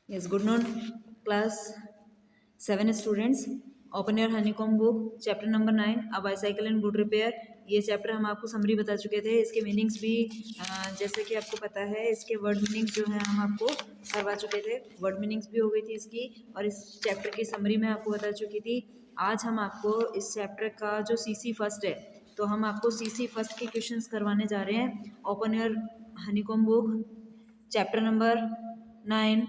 Yes, good noon, class 7 students. Open your honeycomb book, chapter number 9, a bicycle in good repair. ये chapter हम आपको summary बता चुके थे, इसके मीनिंग्स भी जैसे कि आपको पता है, इसके वर्ड मीनिंग्स जो है हम आपको करवा चुके थे, वर्ड मीनिंग्स भी हो गई थी इसकी, और इस चैप्टर की समरी में आपको बता चुकी थी। आज हम आपको इस चैप्टर का जो सीसी फर्स्ट है, तो हम आपको सीसी फर्स्ट के क्वेश्चंस करवाने जा रहे हैं। Open your honeycomb book, chapter number 9.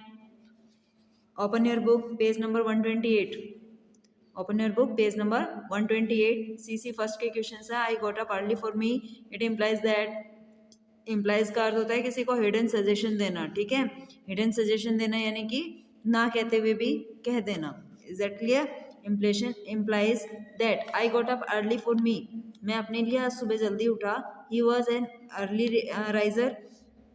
Open your book, page number 128. Open your book, page number 128. CC first के क्वेश्चन है, I got up early for me. It implies that, implies का अर्थ होता है किसी को हिडन सजेशन देना, ठीक है। हिडन सजेशन देना यानी कि ना कहते हुए भी कह देना। Is that clear? Implication implies that I got up early for me. मैं अपने लिए आज सुबह जल्दी उठा. He was an early riser.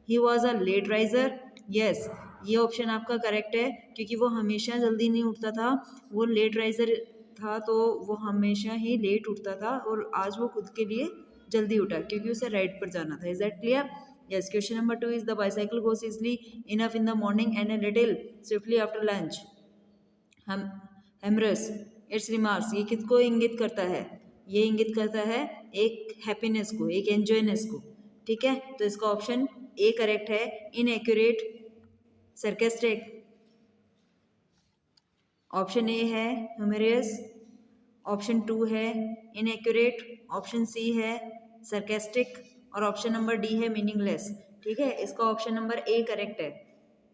He was a late riser. Yes, ये ऑप्शन आपका करेक्ट है, क्योंकि वो हमेशा जल्दी नहीं उठता था, वो लेट राइजर था, तो वो हमेशा ही लेट उठता था, और आज वो खुद के लिए जल्दी उठा क्योंकि उसे राइड पर जाना था। Is that clear? Yes. Question number 2 is the bicycle goes easily enough in the morning and a little swiftly after lunch. हम हेमरस इट्स रिमार्क्स, ये किसको इंगित करता है? ये इंगित करता है एक हैप्पीनेस को, एक एंजॉयनेस को, ठीक है। तो इसका ऑप्शन ए करेक्ट है। इनएक्यूरेट, सरकास्टिक, ऑप्शन ए है ह्यूमरियस, ऑप्शन 2 है इनएक्यूरेट, ऑप्शन सी है सरकास्टिक, और ऑप्शन नंबर डी है मीनिंगलेस, ठीक है। इसका ऑप्शन नंबर ए करेक्ट है।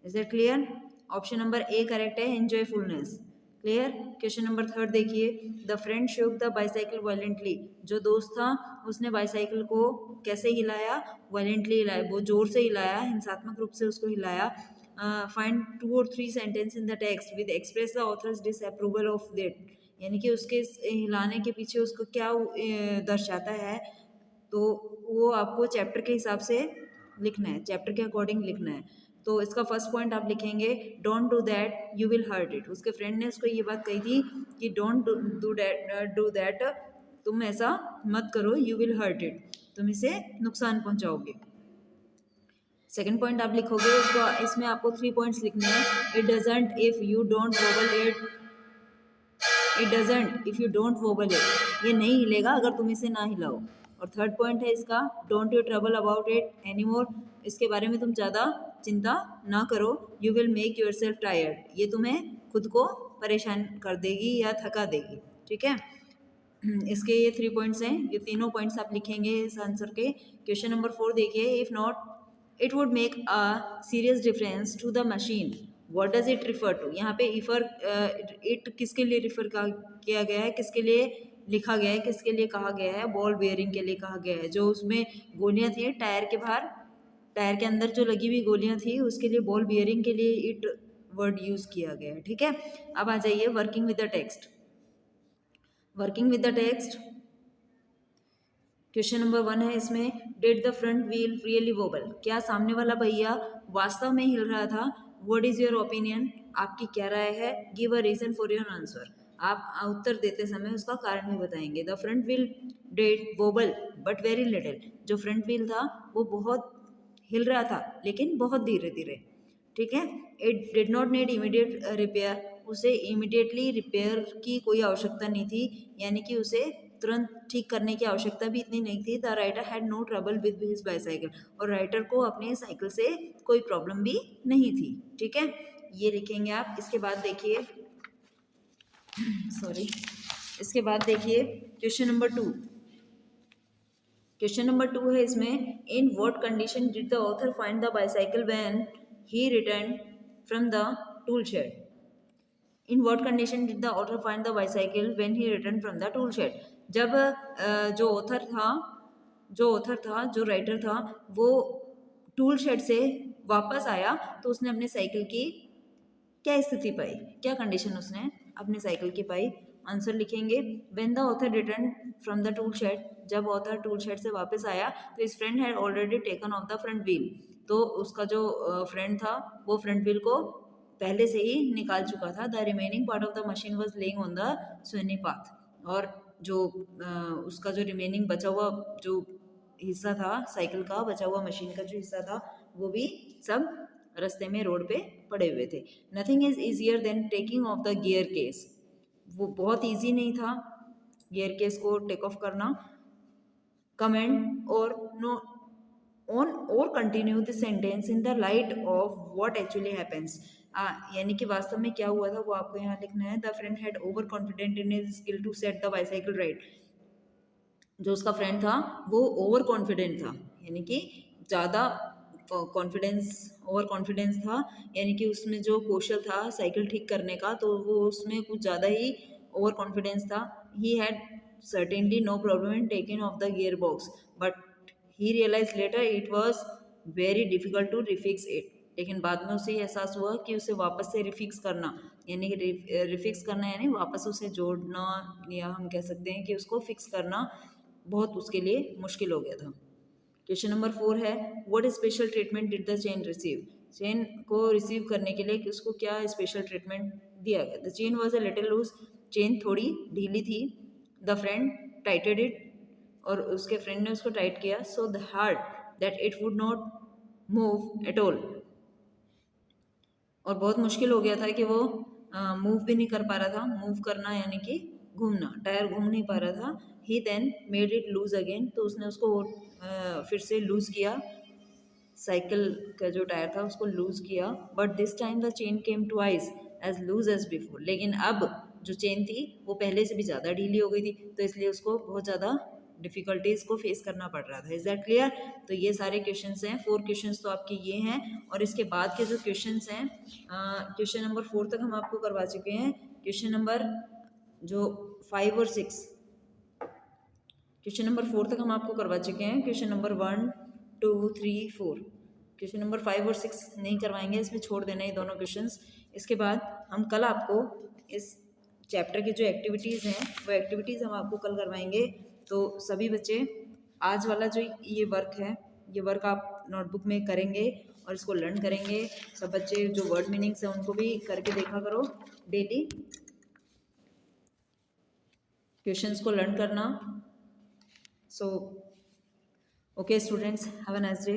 Is it clear? Option number A correct है, एंजॉयफुलनेस। क्लियर? क्वेश्चन नंबर 3 देखिए, द फ्रेंड शोक द बाइसाइकिल वायलेंटली। जो दोस्त था उसने बाइसाइकिल को कैसे हिलाया? वायलेंटली हिलाया, वो जोर से हिलाया, हिंसात्मक रूप से उसको हिलाया। Find 2 or 3 sentence in the text with express the author's disapproval of that, यानी कि उसके हिलाने के पीछे उसको क्या दर्शाता है, तो वो आपको चैप्टर के हिसाब से लिखना है, चैप्टर के अकॉर्डिंग लिखना है। तो इसका फर्स्ट पॉइंट आप लिखेंगे, don't do that you will hurt it. उसके फ्रेंड ने उसको ये बात कही थी कि डोंट डू दैट, तुम ऐसा मत करो, यू विल हर्ट इट, तुम इसे नुकसान पहुंचाओगे। सेकेंड पॉइंट आप लिखोगे, इसमें आपको 3 पॉइंट्स लिखने हैं। It doesn't if you don't wobble it, it doesn't if you don't wobble it, ये नहीं हिलेगा अगर तुम इसे ना हिलाओ। और थर्ड पॉइंट है इसका, don't you trouble about it any more, इसके बारे में तुम ज़्यादा चिंता ना करो। You will make your self tired, ये तुम्हें खुद को परेशान कर देगी या थका देगी, ठीक है। इसके ये 3 पॉइंट्स हैं, ये तीनों पॉइंट्स आप लिखेंगे इस आंसर के। क्वेश्चन नंबर 4 देखिए, if not it would make a serious difference to the machine, what does it refer to. यहाँ पे इफर इट किसके लिए रिफर किया गया है, किसके लिए लिखा गया है, किसके लिए कहा गया है? बॉल बेयरिंग के लिए कहा गया है। जो उसमें गोलियां थी टायर के बाहर, टायर के अंदर जो लगी हुई गोलियां थी, उसके लिए बॉल बियरिंग के लिए इट वर्ड यूज किया गया है, ठीक है। अब आ जाइए working with the text. Working with the text, question number 1 है इसमें, did the front wheel really wobble, क्या सामने वाला पहिया वास्तव में हिल रहा था? व्हाट इज योर ओपिनियन, आपकी क्या राय है? Give a reason for your answer, आप उत्तर देते समय उसका कारण भी बताएंगे। The front wheel did wobble but very little, जो फ्रंट व्हील था वो बहुत हिल रहा था लेकिन बहुत धीरे धीरे, ठीक है। It did not need immediate repair, उसे इमीडिएटली रिपेयर की कोई आवश्यकता नहीं थी, यानी कि उसे तुरंत ठीक करने की आवश्यकता भी इतनी नहीं थी। The writer had no trouble with his bicycle, और राइटर को अपने साइकिल से कोई प्रॉब्लम भी नहीं थी, ठीक है। ये लिखेंगे आप। इसके बाद देखिए सॉरी, इसके बाद देखिए क्वेश्चन नंबर 2। क्वेश्चन नंबर 2 है इसमें, in what condition did the author find the bicycle when he return from the tool shed. In what condition did the author find the bicycle when he return from the tool shed. जब जो author था, जो writer था, वो tool shed से वापस आया तो उसने अपने साइकिल की क्या स्थिति पाई, क्या कंडीशन उसने अपने साइकिल की पाई? आंसर लिखेंगे, when the author return from the tool shed, जब ऑथर टूल शेड से वापस आया तो his friend had already taken off the front wheel, तो उसका जो फ्रेंड था वो फ्रंट व्हील को पहले से ही निकाल चुका था। The remaining part of the machine was laying on the Swinney path, और जो उसका जो रिमेनिंग बचा हुआ जो हिस्सा था साइकिल का, बचा हुआ मशीन का जो हिस्सा था, वो भी सब रास्ते में रोड पे पड़े हुए थे। Nothing is easier than taking of the gear case, वो बहुत ईजी नहीं था गियर केस को टेक ऑफ करना। कमेंट और नो ऑन और continue the sentence in the light of what actually happens, यानी कि वास्तव में क्या हुआ था वो आपको यहाँ लिखना है। The friend had over confident in his skill to set the bicycle right, जो उसका फ्रेंड था वो ओवर कॉन्फिडेंट था, यानी कि ज़्यादा कॉन्फिडेंस, ओवर कॉन्फिडेंस था, यानी कि उसमें जो कौशल था साइकिल ठीक करने का तो वो उसमें कुछ ज़्यादा ही ओवर कॉन्फिडेंस था। He had certainly no problem in taking off the gearbox, but he realized later it was very difficult to refix it, लेकिन बाद में उसे एहसास हुआ कि उसे वापस से रिफिक्स करना, यानी कि रिफिक्स करना यानी वापस उसे जोड़ना, या हम कह सकते हैं कि उसको फिक्स करना बहुत उसके लिए मुश्किल हो गया था। क्वेश्चन नंबर 4 है what special treatment did the chain receive, chain को रिसीव करने के लिए उसको क्या स्पेशल ट्रीटमेंट दिया गया। The chain was a little loose, chain थोड़ी ढीली थी। द फ्रेंड टाइटेड इट, और उसके फ्रेंड ने उसको टाइट किया। So the hard that it would not move at all, और बहुत मुश्किल हो गया था कि वो मूव भी नहीं कर पा रहा था। मूव करना यानी कि घूमना, टायर घूम नहीं पा रहा था। He then made it lose again, तो उसने उसको फिर से लूज किया, साइकिल का जो टायर था उसको लूज किया। But this time the chain came twice as loose as before, लेकिन अब जो चेन थी वो पहले से भी ज़्यादा ढीली हो गई थी, तो इसलिए उसको बहुत ज़्यादा डिफ़िकल्टीज को फेस करना पड़ रहा था। Is that clear. तो ये सारे क्वेश्चंस हैं, 4 क्वेश्चंस तो आपके ये हैं, और इसके बाद के जो क्वेश्चंस हैं क्वेश्चन नंबर 4 तक हम आपको करवा चुके हैं। क्वेश्चन नंबर जो 5 और 6, क्वेश्चन नंबर 4 तक हम आपको करवा चुके हैं। क्वेश्चन नंबर 1, 2, 3, 4, क्वेश्चन नंबर 5 और 6 नहीं करवाएंगे, इसमें छोड़ देना ये दोनों क्वेश्चंस। इसके बाद हम कल आपको इस चैप्टर की जो एक्टिविटीज़ हैं वो एक्टिविटीज़ हम आपको कल करवाएंगे। तो सभी बच्चे आज वाला जो ये वर्क है, ये वर्क आप नोटबुक में करेंगे और इसको लर्न करेंगे। सब बच्चे जो वर्ड मीनिंग्स हैं उनको भी करके देखा करो डेली, क्वेश्चंस को लर्न करना। So, okay students, have a nice day.